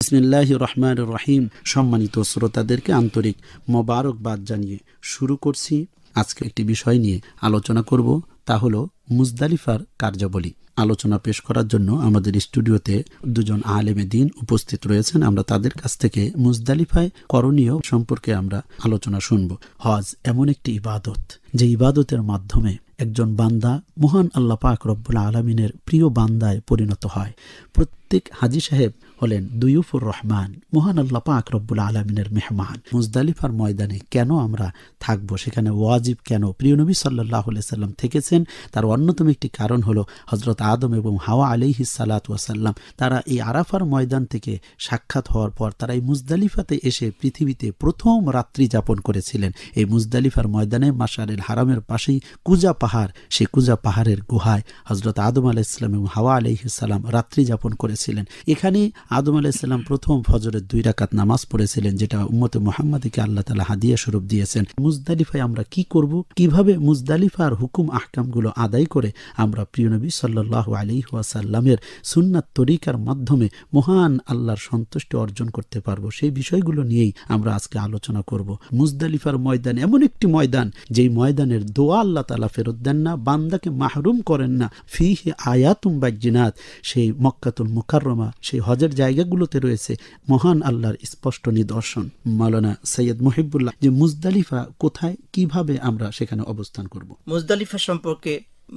বিসমিল্লাহির রহমানির রহিম। সম্মানিত শ্রোতাদেরকে আন্তরিক মোবারকবাদ জানিয়ে শুরু করছি। আজকে একটি বিষয় নিয়ে আলোচনা করব, তা হলো মুজদালিফার কার্যাবলী। আলোচনা পেশ করার জন্য আমাদের স্টুডিওতে দুজন আলেমে দ্বীন উপস্থিত রয়েছেন। আমরা তাদের কাছ থেকে মুজদালিফায় করণীয় সম্পর্কে আমরা আলোচনা শুনব। হজ এমন একটি ইবাদত, যে ইবাদতের মাধ্যমে একজন বান্দা মহান আল্লাহ পাক রব্বুল আলামিনের প্রিয় বান্দায় পরিণত হয়। প্রত্যেক হাজী সাহেব হলেন দুয়ুফুর রহমান, মহান আল্লাহ পাক রব্বুল আলামিনের মেহমান। মুজদালিফার ময়দানে কেন আমরা থাকবো, সেখানে ওয়াজিব কেন? প্রিয় নবী সাল্লাল্লাহু আলাইহি সাল্লাম থেকেছেন। তার অন্যতম একটি কারণ হলো হযরত আদম এবং হাওয়া আলাইহিস সালাতু ওয়াস সালাম, তারা এই আরাফার ময়দান থেকে সাক্ষাৎ হওয়ার পর তারা এই মুজদালিফাতে এসে পৃথিবীতে প্রথম রাত্রি যাপন করেছিলেন। এই মুজদালিফার ময়দানে মাশআরিল হারামের পাশেই কুজা পাহাড়, সেই কুজা পাহাড়ের গুহায় হযরত আদম আলাইহিস সালাম এবং হাওয়া আলাইহিস সালাম রাত্রি যাপন করেছিলেন। এখানে আদম আলাইহিস সালাম প্রথম ফজরের 2 রাকাত নামাজ পড়েছিলেন, যেটা উম্মতে মুহাম্মাদীকে আল্লাহ তাআলা হাদিয়া স্বরূপ দিয়েছেন। মুজদালিফায় আমরা কি করব, কিভাবে মুজদালিফার হুকুম আহকামগুলো আদায় করে আমরা প্রিয় নবী সাল্লাল্লাহু আলাইহি ওয়াসাল্লামের সুন্নাত তরিকার মাধ্যমে মহান আল্লাহর সন্তুষ্টি অর্জন করতে পারবো, সেই বিষয়গুলো নিয়েই আমরা আজকে আলোচনা করব। মুজদালিফার ময়দান এমন একটি ময়দান, যেই ময়দানের দোয়া আল্লাহ তাআলা ফেরত দেন না, বান্দাকে মাহরুম করেন না। ফিহি আয়াতুম বাইয়িনাত, সেই মক্কাতুল মুকাররমা, সেই হজের জায়গাগুলোতে রয়েছে মহান আল্লাহর স্পষ্ট নিদর্শন। মাওলানা সৈয়দ মুহিবুল্লাহ, যে মুজদালিফা কোথায়, কিভাবে আমরা সেখানে অবস্থান করব? মুজদালিফা সম্পর্কে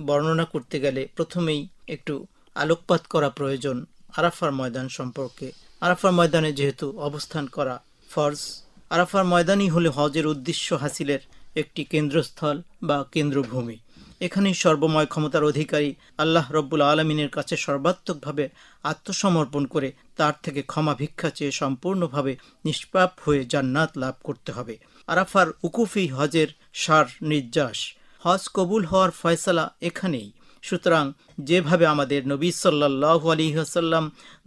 বর্ণনা করতে গেলে প্রথমেই একটু আলোকপাত করা প্রয়োজন আরাফার ময়দান সম্পর্কে। আরাফার ময়দানে যেহেতু অবস্থান করা ফরজ, আরাফার ময়দানই হলো হজের উদ্দেশ্য হাসিলের একটি কেন্দ্রস্থল বা কেন্দ্রভূমি। এখানেই সর্বময় ক্ষমতার অধিকারী আল্লাহ রব্বুল আলমিনের কাছে সর্বাত্মকভাবে আত্মসমর্পণ করে তার থেকে ক্ষমা ভিক্ষা চেয়ে সম্পূর্ণভাবে নিষ্পাপ হয়ে জান্নাত লাভ করতে হবে। আরাফার উকুফি হজের সার নির্যাস। হজ কবুল হওয়ার ফয়সালা এখানেই। সুতরাং যেভাবে আমাদের নবী সাল্লাল্লাহু আলাইহি ওয়াসাল্লাম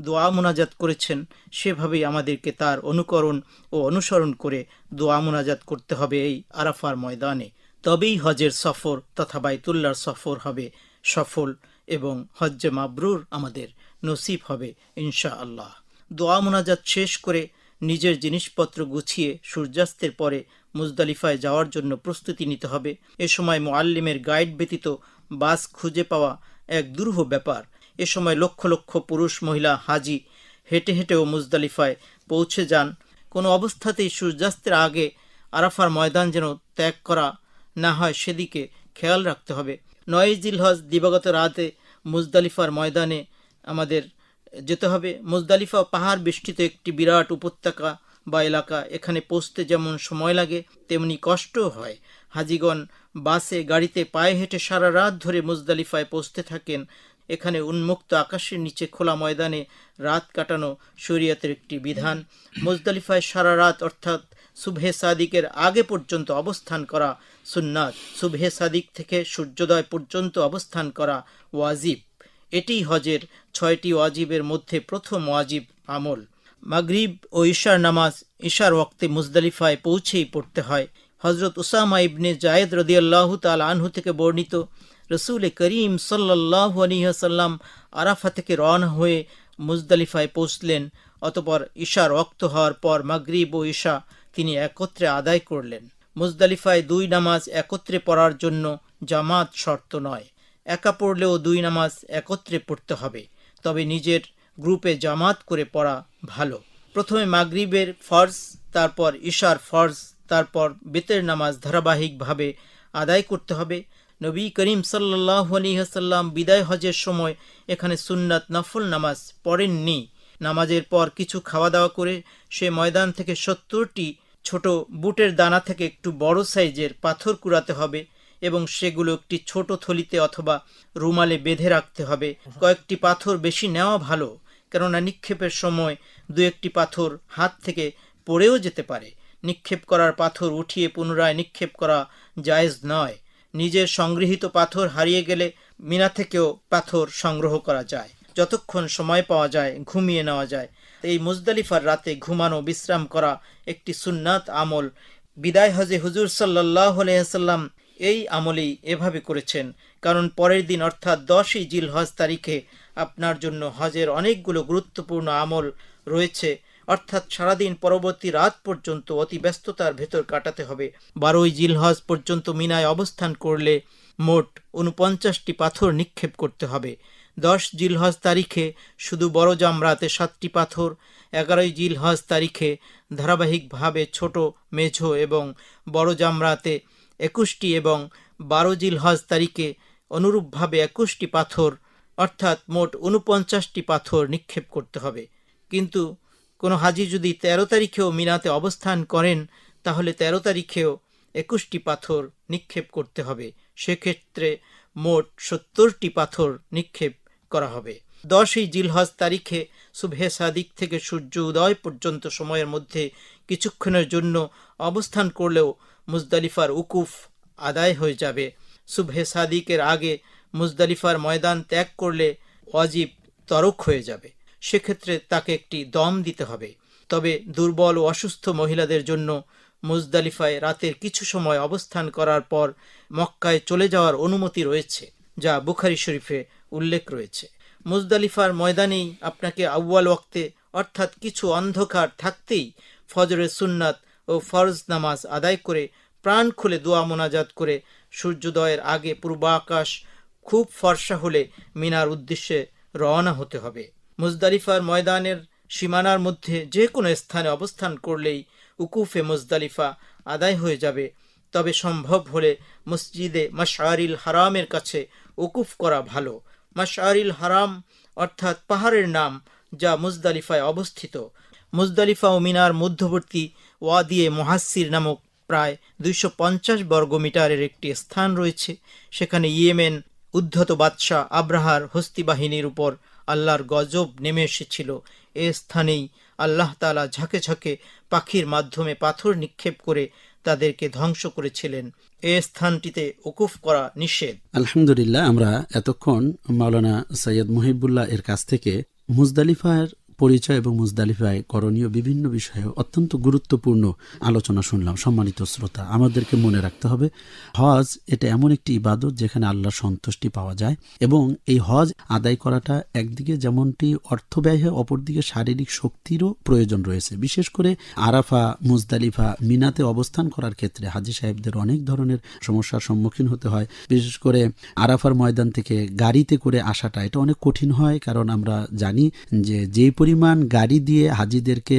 দোয়া মুনাজাত করেছেন, সেভাবেই আমাদেরকে তার অনুকরণ ও অনুসরণ করে দোয়া মুনাজাত করতে হবে এই আরাফার ময়দানে। তবেই হজের সফর তথা বাইতুল্লাহর সফর হবে সফল এবং হজ্জে মাবরুর আমাদের নসিব হবে ইনশাআল্লাহ। দোয়া মুনাজাত শেষ করে নিজের জিনিসপত্র গুছিয়ে সূর্যাস্তের পরে মুজদালিফায় যাওয়ার জন্য প্রস্তুতি নিতে হবে। এ সময় মুআল্লিমের গাইড ব্যতীত বাস খুঁজে পাওয়া এক দুরূহ ব্যাপার। এ সময় লক্ষ লক্ষ পুরুষ মহিলা হাজি হেঁটে হেঁটেও মুজদালিফায় পৌঁছে যান। কোনো অবস্থাতেই সূর্যাস্তের আগে আরাফার ময়দান যেন ত্যাগ করা না হয়, সেদিকে খেয়াল রাখতে হবে। 9 জিলহজ দিবাগত রাতে মুজদালিফার ময়দানে আমাদের যেতে হবে। মুজদালিফা পাহাড় বেষ্টিত একটি বিরাট উপত্যকা বা এলাকা। এখানে পৌঁছতে যেমন সময় লাগে, তেমনি কষ্টও হয়। হাজিগণ বাসে, গাড়িতে, পায়ে হেঁটে সারা রাত ধরে মুজদালিফায় পৌঁছতে থাকেন। এখানে উন্মুক্ত আকাশের নিচে খোলা ময়দানে রাত কাটানো শরীয়তের একটি বিধান। মুজদালিফায় সারা রাত অর্থাৎ সুবহে সাদিকের আগে পর্যন্ত অবস্থান করা সুন্নাত। সুবহে সাদিক থেকে সূর্যোদয় পর্যন্ত অবস্থান করা ওয়াজিব। এটিই হজের 6টি ওয়াজিবের মধ্যে প্রথম ওয়াজিব আমল। মাগরিব ও ইশার নামাজ ইশার ওয়াক্তে মুজদালিফায় পৌঁছেই পড়তে হয়। হজরত উসামা ইবনে জায়েদ রাদিয়াল্লাহু তাআলা আনহু থেকে বর্ণিত, রসুল করিম সাল্লাল্লাহু আলাইহি ওয়াসাল্লাম আরাফা থেকে রওনা হয়ে মুজদালিফায় পৌঁছলেন। অতঃপর ইশার ওয়াক্ত হওয়ার পর মাগরিব ও ইশা তিনি একত্রে আদায় করলেন। মুজদালিফায় 2 নামাজ একত্রে পড়ার জন্য জামাত শর্ত নয়। একা পড়লেও 2 নামাজ একত্রে পড়তে হবে, তবে নিজের গ্রুপে জামাত করে পড়া ভালো। প্রথমে মাগরিবের ফরজ, তারপর ইশার ফরজ, তারপর বেতের নামাজ ধারাবাহিকভাবে আদায় করতে হবে। নবী করিম সাল্লাল্লাহু আলাইহি ওয়াসাল্লাম বিদায় হজের সময় এখানে সুন্নাত নফল নামাজ পড়েননি। নামাজের পর কিছু খাওয়া দাওয়া করে সে ময়দান থেকে 70টি ছোট বুটের দানা থেকে একটু বড় সাইজের পাথর কুড়াতে হবে এবং সেগুলো একটি ছোট থলিতে অথবা রুমালে বেঁধে রাখতে হবে। কয়েকটি পাথর বেশি নেওয়া ভালো, কেননা নিক্ষেপের সময় 2-1টি পাথর হাত থেকে পড়েও যেতে পারে। নিক্ষেপ করার পাথর উঠিয়ে পুনরায় নিক্ষেপ করা জায়েজ নয়। নিজের সংগৃহীত পাথর হারিয়ে গেলে মিনা থেকেও পাথর সংগ্রহ করা যায়। যতক্ষণ সময় পাওয়া যায় ঘুমিয়ে নেওয়া যায়। এই মুজদালিফার রাতে ঘুমানো, বিশ্রাম করা একটি সুন্নাত আমল। বিদায় হজে হুজুর সাল্লাল্লাহু আলাইহি ওয়াসাল্লাম এই আমলেই এভাবে করেছেন, কারণ পরের দিন অর্থাৎ 10ই জিলহজ তারিখে আপনার জন্য হজের অনেকগুলো গুরুত্বপূর্ণ আমল রয়েছে। অর্থাৎ সারাদিন পরবর্তী রাত পর্যন্ত অতি ব্যস্ততার ভেতর কাটাতে হবে। 12ই জিলহজ পর্যন্ত মিনায় অবস্থান করলে মোট 49টি পাথর নিক্ষেপ করতে হবে। 10 জিলহজ তারিখে শুধু বড় জামরাতে 7টি পাথর, 11ই জিলহজ তারিখে ধারাবাহিকভাবে ছোট, মেঝো এবং বড় জামরাতে 21টি এবং 12 জিলহজ তারিখে অনুরূপভাবে 21টি পাথর, অর্থাৎ মোট 49টি পাথর নিক্ষেপ করতে হবে। কিন্তু কোনো হাজি যদি 13 তারিখেও মিনাতে অবস্থান করেন তাহলে 13 তারিখেও 21টি পাথর নিক্ষেপ করতে হবে। সেক্ষেত্রে মোট 70টি পাথর নিক্ষেপ করা হবে। 10ই জিলহজ তারিখে সুবহে সাদিক থেকে সূর্য উদয় পর্যন্ত সময়ের মধ্যে কিছুক্ষণের জন্য অবস্থান করলেও মুজদালিফার উকুফ আদায় হয়ে যাবে। সুবহে সাদিকের আগে মুজদালিফার ময়দান ত্যাগ করলে ওয়াজিব তরক হয়ে যাবে। সেক্ষেত্রে তাকে একটি দম দিতে হবে। তবে দুর্বল ও অসুস্থ মহিলাদের জন্য মুজদালিফায় রাতের কিছু সময় অবস্থান করার পর মক্কায় চলে যাওয়ার অনুমতি রয়েছে, যা বুখারী শরীফে উল্লেখ রয়েছে। মুজদালিফার ময়দানেই আপনাকে আউয়াল ওয়াক্তে, অর্থাৎ কিছু অন্ধকার থাকতেই ফজরের সুন্নাত ও ফরজ নামাজ আদায় করে প্রাণ খুলে দোয়া মোনাজাত করে সূর্যোদয়ের আগে পূর্বাকাশ খুব ফর্সা হলে মিনার উদ্দেশ্যে রওনা হতে হবে। মুজদালিফার ময়দানের সীমানার মধ্যে যে কোনো স্থানে অবস্থান করলেই উকুফে মুজদালিফা আদায় হয়ে যাবে। তবে সম্ভব হলে মসজিদে মাশআরিল হারামের কাছে উকুফ করা ভালো। মাশআরিল হারাম অর্থাৎ পাহাড়ের নাম, যা মুজদালিফায় অবস্থিত। মুজদালিফা ও মিনার মধ্যবর্তী ওয়াদিয়ে মুহাসসির নামক প্রায় 250 বর্গমিটারের একটি স্থান রয়েছে। সেখানে ইয়েমেন উদ্ধত বাদশাহ আব্রাহার হস্তি বাহিনীর উপর আল্লাহর গজব নেমে এসেছিল। এ স্থানেই আল্লাহ তাআলা ঝাঁকে ঝাঁকে পাখির মাধ্যমে পাথর নিক্ষেপ করে তাদেরকে ধ্বংস করেছিলেন। এ স্থানটিতে উকুফ করা নিষেধ। আলহামদুলিল্লাহ, আমরা এতক্ষণ মাওলানা সৈয়দ মুহিবুল্লাহ এর কাছ থেকে মুজদালিফার পরিচয় এবং মুজদালিফায় করণীয় বিভিন্ন বিষয়ে অত্যন্ত গুরুত্বপূর্ণ আলোচনা শুনলাম। সম্মানিত শ্রোতা, আমাদেরকে মনে রাখতে হবে হজ এটা এমন একটি ইবাদত যেখানে আল্লাহর সন্তুষ্টি পাওয়া যায়, এবং এই হজ আদায় করাটা একদিকে যেমনটি অর্থ ব্যয় হয়, অপরদিকে শারীরিক শক্তিরও প্রয়োজন রয়েছে। বিশেষ করে আরাফা, মুজদালিফা, মিনাতে অবস্থান করার ক্ষেত্রে হাজী সাহেবদের অনেক ধরনের সমস্যার সম্মুখীন হতে হয়। বিশেষ করে আরাফার ময়দান থেকে গাড়িতে করে আসাটা এটা অনেক কঠিন হয়, কারণ আমরা জানি যে যেই পরিমাণ গাড়ি দিয়ে হাজিদেরকে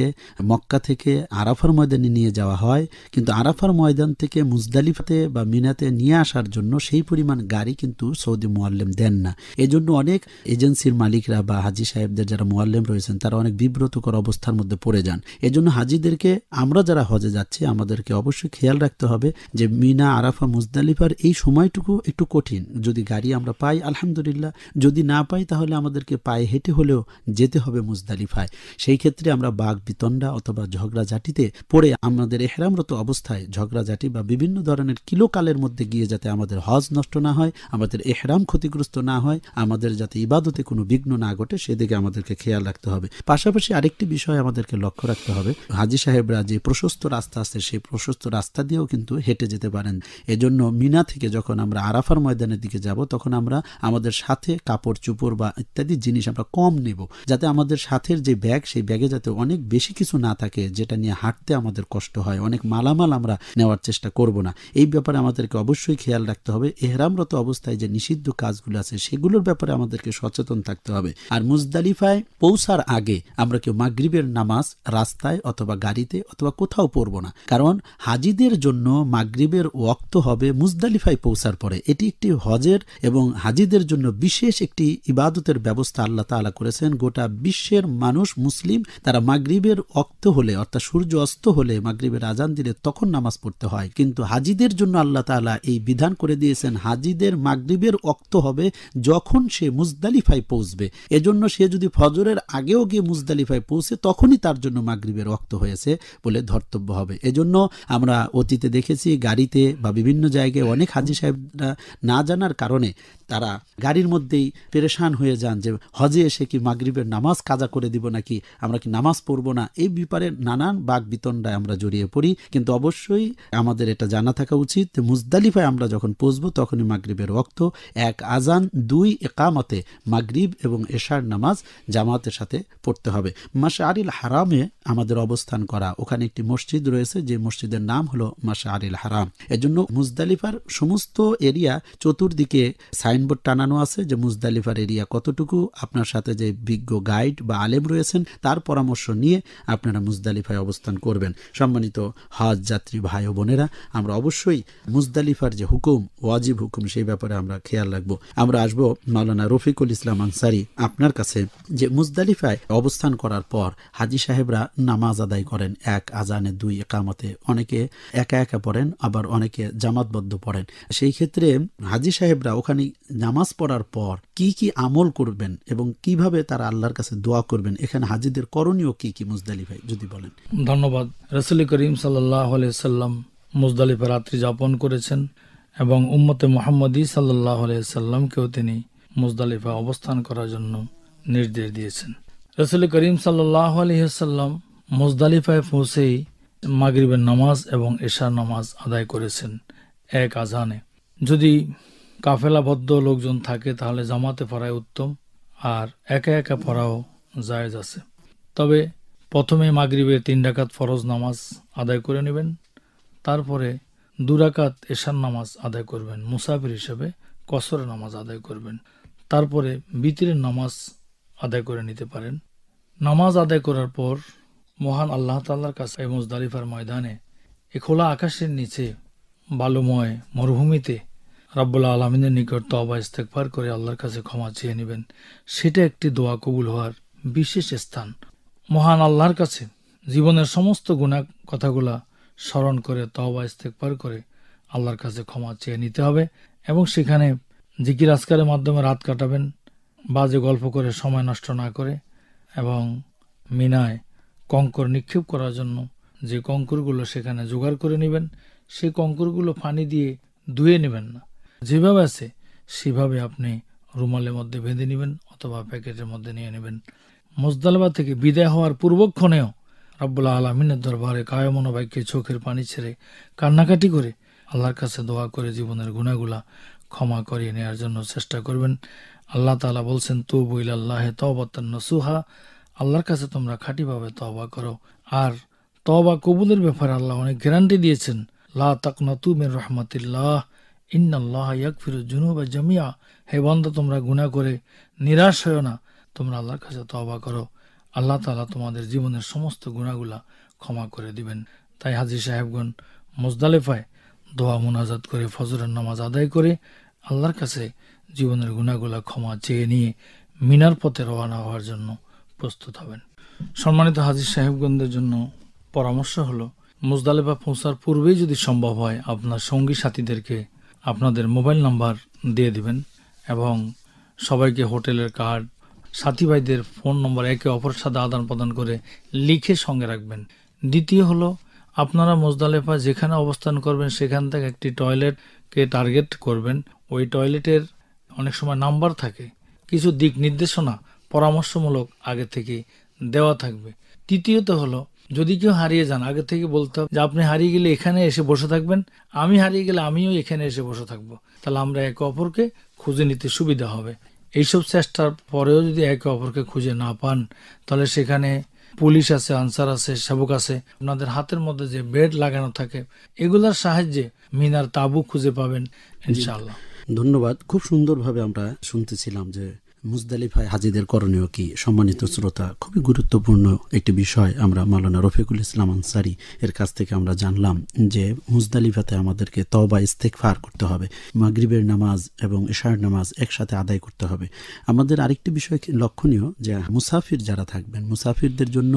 মক্কা থেকে আরাফার ময়দানে নিয়ে যাওয়া হয়, কিন্তু আরাফার ময়দান থেকে মুজদালিফাতে বা মিনাতে নিয়ে আসার জন্য সেই পরিমাণ গাড়ি কিন্তু সৌদি মুআল্লিম দেন না। এজন্য অনেক এজেন্সির মালিকরা বা হাজি সাহেবদের যারা মুআল্লিম রয়েছেন তারা অনেক বিব্রতকর অবস্থার মধ্যে পড়ে যান। এজন্য হাজিদেরকে, আমরা যারা হজে যাচ্ছি, আমাদেরকে অবশ্যই খেয়াল রাখতে হবে যে মিনা, আরাফা, মুজদালিফার এই সময়টুকু একটু কঠিন। যদি গাড়ি আমরা পাই আলহামদুলিল্লাহ, যদি না পাই তাহলে আমাদেরকে পায়ে হেঁটে হলেও যেতে হবে মুজদালিফায়। সেই ক্ষেত্রে আমরা বাঘ বিতণ্ডা অথবা ঝগড়াঝাটিতে পড়ে আমাদের এহরামরত অবস্থায় ঝগড়াঝাটি বা বিভিন্ন ধরনের কিলোকালের মধ্যে গিয়ে যাতে আমাদের হজ নষ্ট না হয়, আমাদের এহরাম ক্ষতিগ্রস্ত না হয়, আমাদের যাতে ইবাদতে কোনো বিঘ্ন না ঘটে, সেদিকে আমাদেরকে খেয়াল রাখতে হবে। পাশাপাশি আরেকটি বিষয় আমাদেরকে লক্ষ্য রাখতে হবে, হাজি সাহেবরা যে প্রশস্ত রাস্তা আছে সেই প্রশস্ত রাস্তা দিয়েও কিন্তু হেঁটে যেতে পারেন। এজন্য মিনা থেকে যখন আমরা আরাফার ময়দানের দিকে যাব তখন আমরা আমাদের সাথে কাপড় চোপড় বা ইত্যাদি জিনিস আমরা কম নেব, যাতে আমাদের সাথে যে ব্যাগ, সেই ব্যাগে যাতে অনেক বেশি কিছু না থাকে যেটা নিয়ে হাঁটতে আমাদের কষ্ট হয়। অনেক মালামাল আমরা নেওয়ার চেষ্টা করব না। এই ব্যাপারে আমাদেরকে অবশ্যই খেয়াল রাখতে হবে। এহরামরত অবস্থায় যে নিষিদ্ধ কাজগুলো আছে সেগুলোর ব্যাপারে আমাদেরকে সচেতন থাকতে হবে। আর মুজদালিফায় পৌঁছার আগে আমরা কেউ মাগরিবের নামাজ রাস্তায় অথবা গাড়িতে অথবা কোথাও পড়ব না, কারণ হাজিদের জন্য মাগরিবের ওয়াক্ত হবে মুজদালিফায় পৌঁছার পরে। এটি একটি হজের এবং হাজিদের জন্য বিশেষ একটি ইবাদতের ব্যবস্থা আল্লাহ তাআলা করেছেন। গোটা বিশ্বের মানুষ মুসলিম তারা মাগরিবের ওয়াক্ত হলে, অর্থাৎ সূর্য অস্ত হলে মাগরিবের আজান দিলে তখন নামাজ পড়তে হয়, কিন্তু হাজিদের জন্য আল্লাহ তাআলা এই বিধান করে দিয়েছেন হাজিদের মাগরিবের ওয়াক্ত হবে যখন সে মুজদালিফায় পৌঁছবে। এজন্য সে যদি ফজরের আগেও গিয়ে মুজদালিফায় পৌঁছে তখনই তার জন্য মাগরিবের ওয়াক্ত হয়েছে বলে ধর্তব্য হবে। এজন্য আমরা অতীতে দেখেছি গাড়িতে বা বিভিন্ন জায়গায় অনেক হাজি সাহেবরা না জানার কারণে তারা গাড়ির মধ্যেই পেরেশান হয়ে যান যে হজে এসে কি মাগরিবের নামাজ কাজা করে দিব নাকি, আমরা কি নামাজ পড়বো না, এই ব্যাপারে নানান বাকবিতণ্ডায় আমরা জড়িয়ে পড়ি। কিন্তু অবশ্যই আমাদের এটা জানা থাকা উচিত যে মুজদালিফায় আমরা যখন পৌঁছবো তখনই মাগরিবের ওয়াক্ত, 1 আজান 2 ইকামতে মাগরিব এবং এশার নামাজ জামাতের সাথে পড়তে হবে। মাশআরিল হারামে আমাদের অবস্থান করা, ওখানে একটি মসজিদ রয়েছে যে মসজিদের নাম হলো মাশআরিল হারাম। এজন্য মুজদালিফার সমস্ত এরিয়া চতুর্দিকে সাইনবোর্ড টানানো আছে যে মুজদালিফার এরিয়া কতটুকু। আপনার সাথে যে বিজ্ঞ গাইড বা আলেম রয়েছেন তার পরামর্শ নিয়ে আপনারা মুজদালিফায় অবস্থান করবেন। সম্মানিত হজ যাত্রী ভাই ও বোনেরা, আমরা অবশ্যই মুজদালিফার যে হুকুম, ওয়াজিব হুকুম, সেই ব্যাপারে আমরা খেয়াল রাখবো। আমরা আসবো মাওলানা রফিকুল ইসলাম আনসারী আপনার কাছে, যে মুজদালিফায় অবস্থান করার পর হাজি সাহেবরা নামাজ আদায় করেন 1 আজানে 2 ইকামতে, অনেকে একা একা পড়েন, আবার অনেকে জামাতবদ্ধ পড়েন। সেই ক্ষেত্রে হাজি সাহেবরা ওখানে নামাজ পড়ার পর কি কি আমল করবেন এবং কিভাবে তারা আল্লাহর কাছে দোয়া করবেন, এখানে হাজিদের করণীয় কি কি মুজদালিফায় যদি বলেন। ধন্যবাদ। রাসূল করিম সাল্লাল্লাহু আলাইহি সাল্লাম মুজদালিফা রাত্রি যাপন করেছেন এবং উম্মতে মুহাম্মদী সাল্লাল্লাহু আলাইহি সাল্লামকেও তিনি মুজদালিফা অবস্থান করার জন্য নির্দেশ দিয়েছেন। রাসূল করিম সাল্লাল্লাহু আলাইহি সাল্লাম মুজদালিফায় পৌঁছেই মাগরিবের নামাজ এবং এশার নামাজ আদায় করেছেন 1 আজানে। যদি কাফেলাবদ্ধ লোকজন থাকে তাহলে জামাতে পড়াই উত্তম, আর একা একা পড়াও জায়েজ আছে। তবে প্রথমে মাগরিবের 3 রাকাত ফরজ নামাজ আদায় করে নেবেন, তারপরে 2 রাকাত এশার নামাজ আদায় করবেন, মুসাফির হিসেবে কসরের নামাজ আদায় করবেন, তারপরে বিতরের নামাজ আদায় করে নিতে পারেন। নামাজ আদায় করার পর মহান আল্লাহ তাআলার কাছে মুজদালিফার ময়দানে এই খোলা আকাশের নিচে বালুময় মরুভূমিতে রাব্বুল আলামিনের নিকট তওবা ইস্তেগফার করে আল্লাহর কাছে ক্ষমা চেয়ে নেবেন। সেটা একটি দোয়া কবুল হওয়ার বিশেষ স্থান। মহান আল্লাহর কাছে জীবনের সমস্ত গুনাহ কথাগুলা স্মরণ করে তওবা ইস্তেগফার করে আল্লাহর কাছে ক্ষমা চেয়ে নিতে হবে এবং সেখানে জিকির আজকারের মাধ্যমে রাত কাটাবেন, বাজে গল্প করে সময় নষ্ট না করে। এবং মিনায় কঙ্কর নিক্ষেপ করার জন্য যে কঙ্করগুলো সেখানে জোগাড় করে নেবেন, সেই কঙ্করগুলো পানি দিয়ে ধুয়ে নেবেন না, যেভাবে আছে সেভাবে আপনি রুমালের মধ্যে বেঁধে নেবেন অথবা প্যাকেটের মধ্যে নিয়ে নেবেন। মুজদালিফা থেকে বিদায় হওয়ার পূর্বক্ষণেও রাব্বুল আলামিনের দরবারে কায়মনোবাক্যে চোখের পানি ছেড়ে কান্নাকাটি করে আল্লাহর কাছে দোয়া করে জীবনের গুনাহগুলা ক্ষমা করিয়ে নেওয়ার জন্য চেষ্টা করবেন। আল্লাহ তাআলা বলছেন, তুবু ইলাল্লাহি তাওবাতান নাসুহা, আল্লাহর কাছে তোমরা খাঁটিভাবে তওবা করো। আর তওবা কবুলের ব্যাপারে আল্লাহ অনেক গ্যারান্টি দিয়েছেন, লা তাকনাতু মির রাহমাতিল্লাহ ইন্নাল্লাহা ইয়াগফিরুজ যুনুবা জামিআ। হে বান্দা, তোমরা গুনাহ করে নিরাশ হয়ো না, তোমরা আল্লাহর কাছে তওবা করো, আল্লাহ তাআলা তোমাদের জীবনের সমস্ত গুনাহগুলা ক্ষমা করে দিবেন। তাই হাজী সাহেবগণ মুজদালিফায় দোয়া মুনাজাত করে ফজরের নামাজ আদায় করে আল্লাহর কাছে জীবনের গুনাহগুলা ক্ষমা চেয়ে নিয়ে মিনার পথে রওনা হওয়ার জন্য প্রস্তুত হবেন। সম্মানিত হাজী সাহেবগণদের জন্য পরামর্শ হলো, মুজদালিফা পৌঁছার পূর্বেই যদি সম্ভব হয় আপনার সঙ্গী সাথীদেরকে আপনাদের মোবাইল নাম্বার দিয়ে দিবেন এবং সবাইকে হোটেলের কার্ড, সাথী ভাইদের ফোন নম্বর একে অপরের সাথে আদান প্রদান করে লিখে সঙ্গে রাখবেন। দ্বিতীয় হলো, আপনারা মুজদালিফা যেখানে অবস্থান করবেন সেখান থেকে একটি টয়লেটকে টার্গেট করবেন। ওই টয়লেটের অনেক সময় নাম্বার থাকে, কিছু দিক নির্দেশনা পরামর্শমূলক আগে থেকে দেওয়া থাকবে। তৃতীয়ত হলো, যদি কেউ হারিয়ে যান আগে থেকে বলতে হবে যে আপনি হারিয়ে গেলে এখানে এসে বসে থাকবেন, আমি হারিয়ে গেলে আমিও এখানে এসে বসে থাকবো, তাহলে আমরা একে অপরকে খুঁজে নিতে সুবিধা হবে। এইসব চেষ্টার পরেও যদি একে অপরকে খুঁজে না পান, তাহলে সেখানে পুলিশ আছে, আনসার আছে, সেবক আছে। আপনাদের হাতের মধ্যে যে বেড লাগানো থাকে এগুলোর সাহায্যে মিনার তাবু খুঁজে পাবেন ইনশাআল্লাহ। ধন্যবাদ। খুব সুন্দরভাবে আমরা শুনতেছিলাম যে মুজদালিফায় হাজিদের করণীয় কি। সম্মানিত শ্রোতা, খুবই গুরুত্বপূর্ণ একটি বিষয় আমরা মাওলানা রফিকুল ইসলাম আনসারী এর কাছ থেকে আমরা জানলাম যে মুজদালিফাতে আমাদেরকে তওবা ইস্তেগফার করতে হবে, মাগরিবের নামাজ এবং এশার নামাজ একসাথে আদায় করতে হবে। আমাদের আরেকটি বিষয় লক্ষণীয় যে মুসাফির যারা থাকবেন, মুসাফিরদের জন্য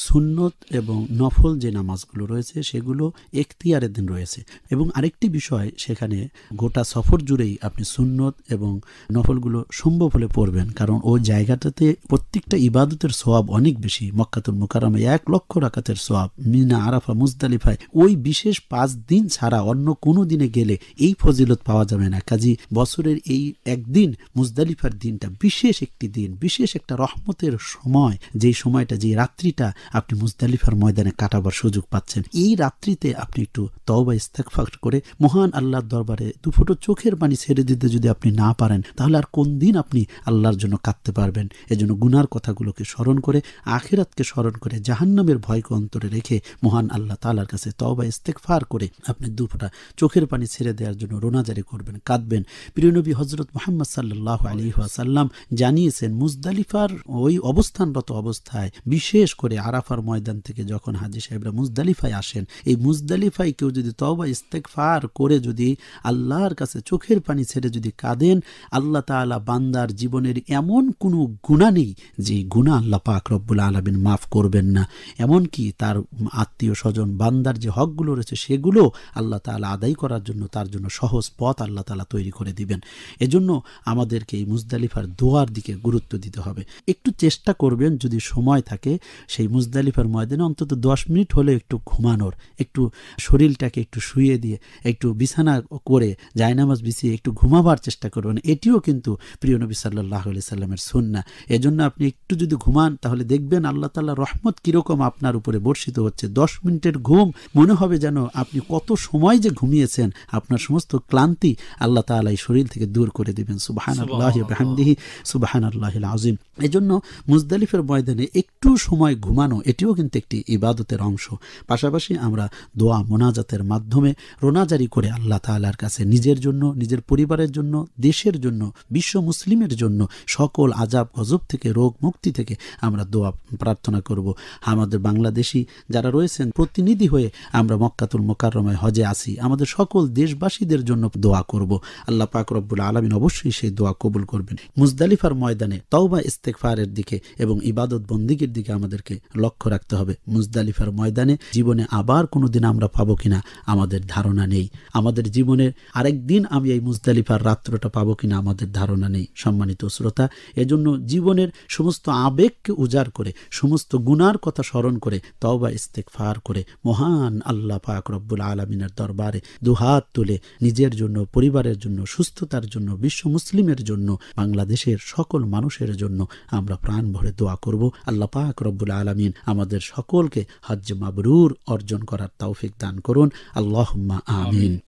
সুন্নত এবং নফল যে নামাজগুলো রয়েছে সেগুলো এখতিয়ারের দিন রয়েছে। এবং আরেকটি বিষয়, সেখানে গোটা সফর জুড়েই আপনি সুন্নত এবং নফলগুলো সম্ভব হলে পড়বেন। করবেন, কারণ ওই জায়গাটাতে প্রত্যেকটা ইবাদতের সওয়াব অনেক বেশি। মক্কাতুল মুকাররমায় 1,00,000 রাকাতের সওয়াব, মিনা, আরাফা, মুজদালিফায় ওই বিশেষ 5 দিন ছাড়া অন্য কোনো দিনে গেলে এই ফজিলত পাওয়া যাবে না। কাজী বছরের এই একদিন মুজদালিফার দিনটা বিশেষ একটি দিন, বিশেষ একটা রহমতের সময়, যেই সময়টা, যে রাত্রিটা আপনি মুজদালিফার ময়দানে কাটাবার সুযোগ পাচ্ছেন। এই রাত্রিতে আপনি একটু তওবা ইস্তেগফার করে মহান আল্লাহর দরবারে দুফোঁটা চোখের পানি ছেড়ে দিতে যদি আপনি না পারেন, তাহলে আর কোন দিন আপনি আল্লাহর জন্য কাঁদতে পারবেন? এজন্য গুনার কথাগুলোকে স্মরণ করে, আখিরাতকে স্মরণ করে, জাহান্নামের ভয়কে অন্তরে রেখে মহান আল্লাহ তাআলার কাছে তওবা ইস্তেগফার করে আপনি দুফোঁটা চোখের পানি ছেড়ে দেওয়ার জন্য রোনাজারি করবেন, কাঁদবেন। প্রিয় নবী হযরত মুহাম্মদ সাল্লাল্লাহু আলাইহি ওয়াসাল্লাম জানিয়েছেন, মুজদালিফার ওই অবস্থানরত অবস্থায়, বিশেষ করে আরাফার ময়দান থেকে যখন হাজী সাহেবরা মুজদালিফায় আসেন, এই মুজদালিফায় কেউ যদি তওবা ইস্তেগফার করে যদি আল্লাহর কাছে চোখের পানি ছেড়ে যদি কাঁদেন, আল্লাহ তাআলা বান্দার জীবনের এমন কোনো গুনাহ নেই যে গুনাহ আল্লাহ পাক রব্বুল আলামিন মাফ করবেন না। এমনকি তার আত্মীয় স্বজন, বান্দার যে হকগুলো রয়েছে সেগুলো আল্লাহ তাআলা আদায় করার জন্য তার জন্য সহজ পথ আল্লাহ তাআলা তৈরি করে দিবেন। এজন্য আমাদেরকে এই মুজদালিফার দোয়ার দিকে গুরুত্ব দিতে হবে। একটু চেষ্টা করবেন যদি সময় থাকে সেই মুজদালিফার ময়দানে অন্তত 10 মিনিট হলে একটু ঘুমানোর, একটু শরীরটাকে একটু শুইয়ে দিয়ে একটু বিছানা করে জায়নামাজ বিছিয়ে একটু ঘুমাবার চেষ্টা করবেন। এটিও কিন্তু প্রিয় নবী সাল্লাল্লাহু আলাইহি সাল্লামের সুন্নাহ। এজন্য আপনি একটু যদি ঘুমান তাহলে দেখবেন আল্লাহ তাআলার রহমত কিরকম আপনার উপরে বর্ষিত হচ্ছে। 10 মিনিটের ঘুম মনে হবে যেন আপনি কত সময় যে ঘুমিয়েছেন, আপনার সমস্ত ক্লান্তি আল্লাহ তাআলা এই শরীর থেকে দূর করে দিবেন। সুবহানাল্লাহি ওয়া বিহামদিহি সুবহানাল্লাহিল আযীম। এজন্য মুজদালিফার ময়দানে একটু সময় ঘুমানো এটিও কিন্তু একটি ইবাদতের অংশ। পাশাপাশি আমরা দোয়া মোনাজাতের মাধ্যমে রোনাজারি করে আল্লাহ তাআলার কাছে নিজের জন্য, নিজের পরিবারের জন্য, দেশের জন্য, বিশ্ব মুসলিমের জন্য সকল আযাব গজব থেকে, রোগ মুক্তি থেকে আমরা দোয়া প্রার্থনা করব। আমাদের বাংলাদেশি যারা রয়েছেন প্রতিনিধি হয়ে আমরা মক্কাতুল মুকাররমায় হজে আসি, আমাদের সকল দেশবাসীদের জন্য দোয়া করব। আল্লাহ পাক রব্বুল আলামিন অবশ্যই সেই দোয়া কবুল করবেন। মুজদালিফার ময়দানে তওবা ইস্তেগফারের দিকে এবং ইবাদত বন্দিগির দিকে আমাদেরকে লক্ষ্য রাখতে হবে। মুজদালিফার ময়দানে জীবনে আবার কোনোদিন আমরা পাবো কিনা আমাদের ধারণা নেই। আমাদের জীবনের আরেকদিন আমি এই মুজদালিফার রাত্রটা পাবো কিনা আমাদের ধারণা নেই। সম্মানিত শ্রোতা, এজন্য জীবনের সমস্ত আবেগকে উজাড় করে, সমস্ত গুনার কথা স্মরণ করে, তওবা ইস্তেগফার করে মহান আল্লাহ পাক রব্বুল আলামিনের দরবারে দুহাত তুলে নিজের জন্য, পরিবারের জন্য, সুস্থতার জন্য, বিশ্ব মুসলিমের জন্য, বাংলাদেশের সকল মানুষের জন্য আমরা প্রাণ ভরে দোয়া করব। আল্লাহ পাক রব্বুল আলামিন আমাদের সকলকে হজ্জ মাবরুর অর্জন করার তৌফিক দান করুন। আল্লাহুম্মা আমিন।